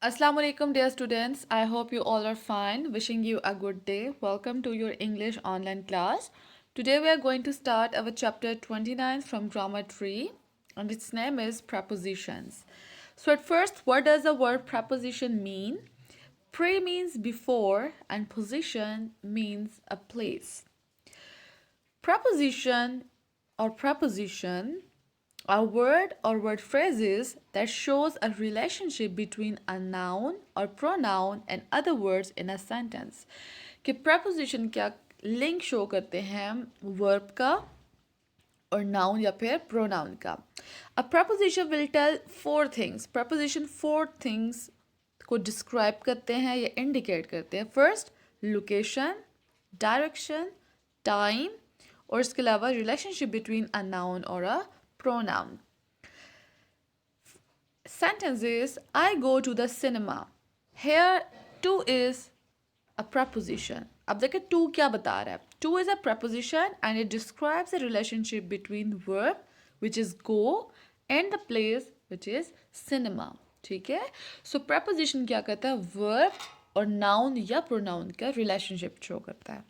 Assalamu alaikum, dear students. I hope you all are fine. Wishing you a good day. Welcome to your English online class. Today we are going to start our chapter 29 from Grammar Tree, and its name is Prepositions. So, at first, what does the word preposition mean? Pre means before, and position means a place. Preposition or preposition are word or word phrases that shows a relationship between a noun or pronoun and other words in a sentence. कि preposition क्या link show करते हैं verb का और noun या फिर pronoun का. A preposition will tell four things. Preposition four things को describe करते हैं या indicate करते हैं. First, location, direction, time और इसके अलावा relationship between a noun or a pronoun. Sentence is I go to the cinema. Here to is a preposition. अब देखिए to क्या बता रहा है. To is a preposition and it describes a relationship between verb which is go and the place which is cinema. ठीक है. So preposition क्या करता है, verb और noun या pronoun का relationship show करता है.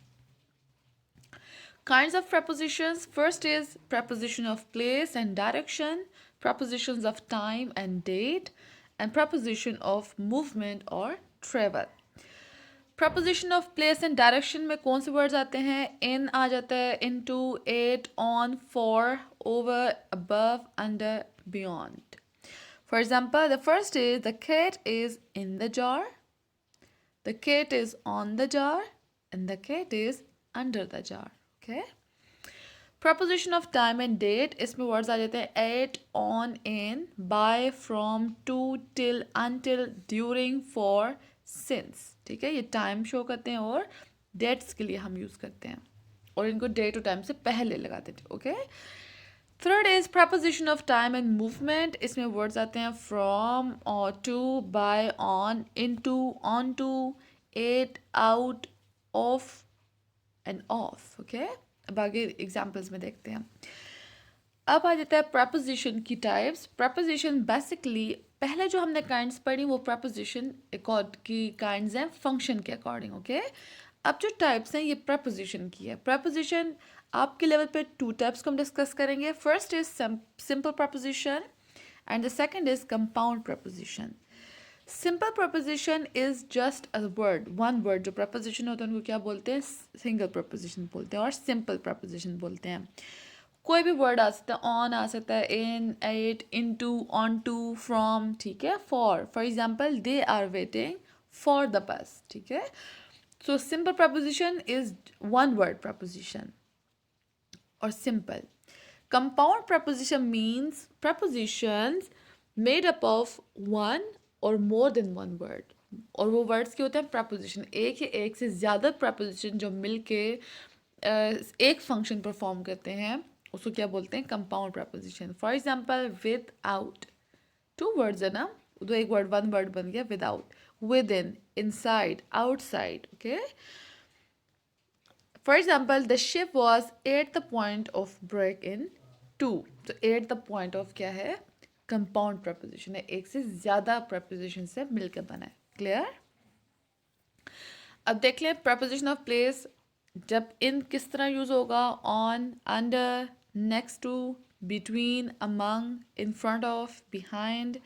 Kinds of prepositions. First is preposition of place and direction, prepositions of time and date, and preposition of movement or travel. Preposition of place and direction में कौन से words आते हैं? In आ जाता है, into, it, on, for, over, above, under, beyond. For example, the first is the cat is in the jar, the cat is on the jar, and the cat is under the jar. Okay. Preposition of time and date, इसमें words आ जाते हैं at, on, in, by, from, to, till, until, during, for, since. ठीक है, ये time show करते हैं और dates के लिए हम use करते हैं और इनको date और time से पहले लगाते थे. Okay. Third is preposition of time and movement. इसमें words आते हैं from, or to, by, on, into, onto, it, out, of and off. Okay. अब आगे एग्जाम्पल्स में देखते हैं. अब आ जाता है preposition की टाइप्स. preposition बेसिकली पहले जो हमने काइंड्स पढ़ी वो preposition की काइंड्स हैं फंक्शन के अकॉर्डिंग. ओके. अब जो टाइप्स हैं ये preposition की है. preposition आपके लेवल पे टू टाइप्स को हम डिस्कस करेंगे. First is simple preposition and the second is compound preposition. Simple preposition is just a word, one word. जो प्रपोजिशन होता है उनको क्या बोलते हैं? सिंगल प्रपोजिशन बोलते हैं और सिंपल प्रपोजिशन बोलते हैं. कोई भी वर्ड आ सकता है, ऑन आ सकता है, in, at, into, on to, from. ठीक है. For example they are waiting for the bus. ठीक है. So simple preposition is one word preposition और simple. Compound preposition means prepositions made up of one और more then one word. और वो words के होते हैं प्रपोजिशन. एक या एक से ज़्यादा प्रपोजिशन जो मिलके एक फंक्शन परफॉर्म करते हैं उसको क्या बोलते हैं? Compound preposition. For example without, two words है ना, तो एक वर्ड वन वर्ड बन गया without. Within, inside, outside. Okay. For example the ship was at the point of break in two. तो एट द पॉइंट ऑफ क्या है? Compound preposition है, एक से ज़्यादा प्रपोजिशन से मिलकर बना है. क्लियर. अब देख लें प्रपोजिशन ऑफ प्लेस. जब इन किस तरह यूज़ होगा? On, under, next to, between, among, in front of, behind,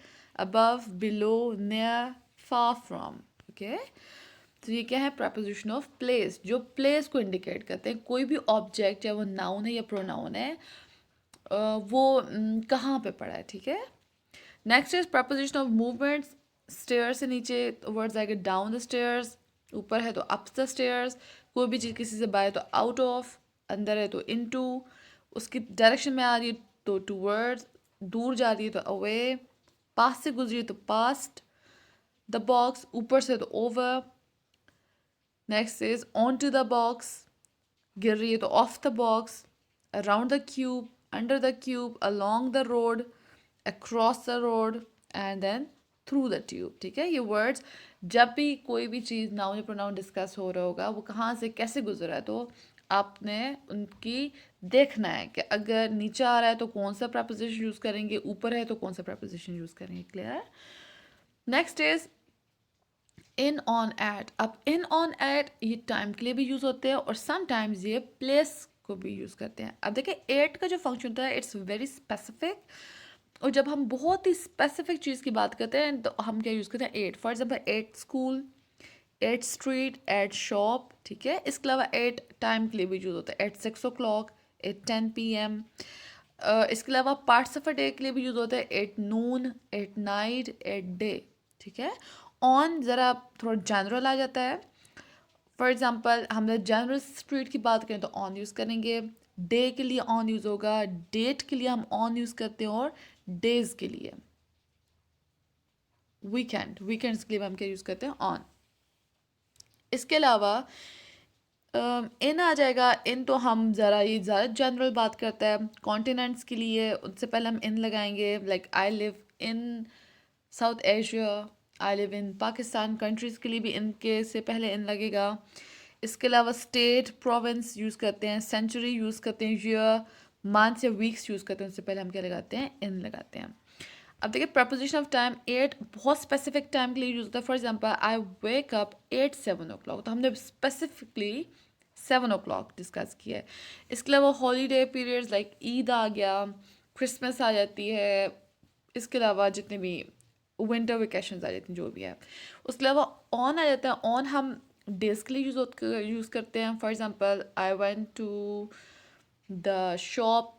above, below, near, far from. Okay. तो ये क्या है? प्रपोजिशन ऑफ प्लेस, जो प्लेस को इंडिकेट करते हैं. कोई भी ऑब्जेक्ट चाहे वो नाउन है या प्रोनाउन है वो कहाँ पे पड़ा है. ठीक है. Next is preposition of movement. Stair से नीचे वर्ड्स आएंगे डाउन द स्टेयर्स, ऊपर है तो अप द स्टेयर्स. कोई भी चीज़ किसी से बाहर तो आउट ऑफ, अंदर है तो इनटू, उसकी डायरेक्शन में आ रही है तो टूवर्ड्स, दूर जा रही है तो अवे, पास से गुजरी है तो पास्ट. द बॉक्स, ऊपर से तो over. Next is onto the box, गिर रही है तो off the box. Around the cube, under the cube, along the road, across the road and then through the tube. ठीक है. ये words जब भी कोई भी चीज़ नाउन या प्रोनाउन डिस्कस हो रहा होगा वो कहाँ से कैसे गुजरा है तो आपने उनकी देखना है कि अगर नीचे आ रहा है तो कौन सा प्रपोजिशन यूज़ करेंगे, ऊपर है तो कौन सा प्रपोजिशन यूज़ करेंगे. Clear. Next is in on at, अब इन ऑन एट ये टाइम के लिए भी यूज़ होते हैं और समटाइम्स ये प्लेस को भी यूज़ करते हैं। अब देखिए एट का जो फंक्शन होता है इट्स वेरी स्पेसिफिक, और जब हम बहुत ही स्पेसिफिक चीज़ की बात करते हैं तो हम क्या यूज़ करते हैं at. For example at school, at street, at shop, ठीक है। इसके अलावा एट टाइम के लिए भी यूज़ होता है, एट 6 o'clock, एट 10 p.m. इसके अलावा पार्ट्स ऑफ अ डे के लिए भी यूज़ होता है, at noon, at night, at day, ठीक है। ऑन ज़रा थोड़ा जनरल आ जाता है। फॉर एग्जांपल हम लोग जनरल स्ट्रीट की बात करें तो ऑन यूज़ करेंगे, डे के लिए ऑन यूज़ होगा, डेट के लिए हम ऑन यूज़ करते हैं, और डेज के लिए वीकेंड्स के लिए हम क्या यूज़ करते हैं, ऑन। इसके अलावा इन आ जाएगा। इन तो हम ज़रा ये ज़्यादा जनरल बात करता है। कॉन्टिनेंट्स के लिए उससे पहले हम इन लगाएंगे, like I live in south Asia, I live in Pakistan, countries के लिए भी इनके से पहले इन लगेगा। इसके अलावा स्टेट, प्रोविंस यूज़ करते हैं, सेंचुरी यूज़ करते हैं, ईयर, मंथ्स या वीक्स यूज़ करते हैं, उससे पहले हम क्या लगाते हैं, इन लगाते हैं। अब देखिए प्रपोजिशन ऑफ टाइम, एट बहुत स्पेसिफिक टाइम के लिए यूज़ होता है। For example I wake up at 7 o'clock, तो हमने स्पेसिफिकली 7 o'clock डिस्कस किया है। इसके अलावा हॉलीडे पीरियड्स लाइक ईद आ गया, क्रिसमस आ जाती है, इसके अलावा जितने भी विंटर वेकेशंस आ जाती हैं जो भी है। उसके अलावा ऑन आ जाता है। ऑन हम डेज के लिए यूज़ करते हैं। For example I went to the shop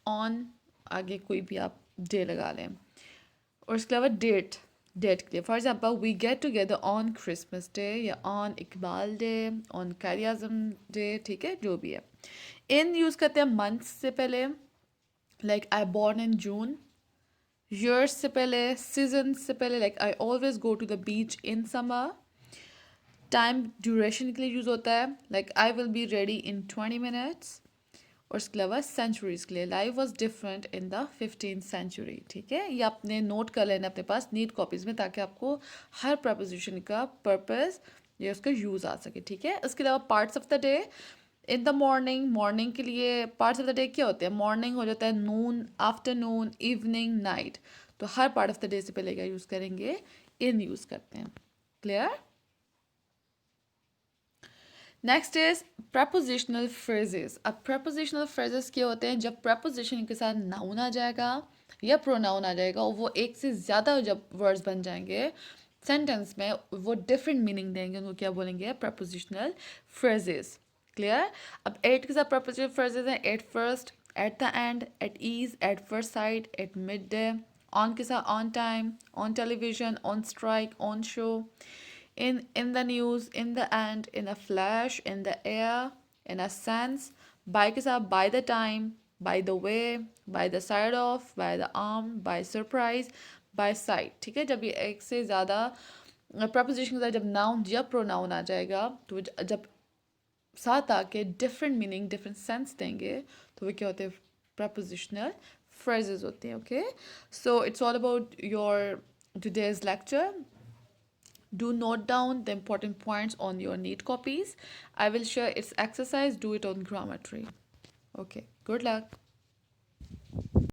on, आगे कोई भी आप डे लगा लें। और इसके अलावा डेट के लिए, for example we get together on Christmas day, या ऑन इकबाल डे, ऑन कैरियाज़म डे, ठीक है, जो भी है। इन यूज़ करते हैं मंथ्स से पहले, like I born in June, years से पहले, सीजन से पहले, like I always go to the beach in summer. Time duration के लिए यूज़ होता है, like I will be ready in 20 minutes। और इसके अलावा सेंचुरीज के लिए, life was different in the 15th century, ठीक है। ये आपने नोट कर लेना अपने पास नीट कॉपीज़ में, ताकि आपको हर प्रपोजिशन का पर्पस या उसका यूज़ आ सके, ठीक है। इसके अलावा parts of the day, in the morning के लिए पार्ट्स ऑफ द डे क्या होते हैं, मॉर्निंग हो जाता है नून, आफ्टरनून, इवनिंग, नाइट। तो हर पार्ट ऑफ द डे से पहले क्या यूज़ करेंगे, इन यूज़ करते हैं। Clear. Next is prepositional phrases. अब प्रपोजिशनल फ्रेजेस क्या होते हैं, जब प्रपोजिशन के साथ नाउन आ जाएगा या प्रोनाउन आ जाएगा, और वो एक से ज़्यादा जब वर्ड्स बन जाएंगे सेंटेंस में, वो डिफरेंट मीनिंग देंगे, उनको क्या बोलेंगे, प्रपोजिशनल फ्रेजेस। क्लियर। अब एट के साथ प्रपोजिशनल फ्रेजेस हैं, at first, at the end, at ease, at first sight, at midday. On के साथ on time, on television, on strike, on show, in the news, in the end, in a flash, in the air, in a sense। by के साथ by the time, by the way, by the side of, by the arm, by surprise, by sight, ठीक है। जब ये एक से ज़्यादा preposition के साथ जब नाउन या प्रोनाउन आ जाएगा, तो जब साथ आके डिफरेंट मीनिंग, डिफरेंट सेंस देंगे, तो वो क्या होते हैं, प्रपोजिशनल phrases होते हैं। Okay, so it's all about your today's lecture. Do note down the important points on your neat copies. I will share its exercise. Do it on Grammarly. Okay, good luck.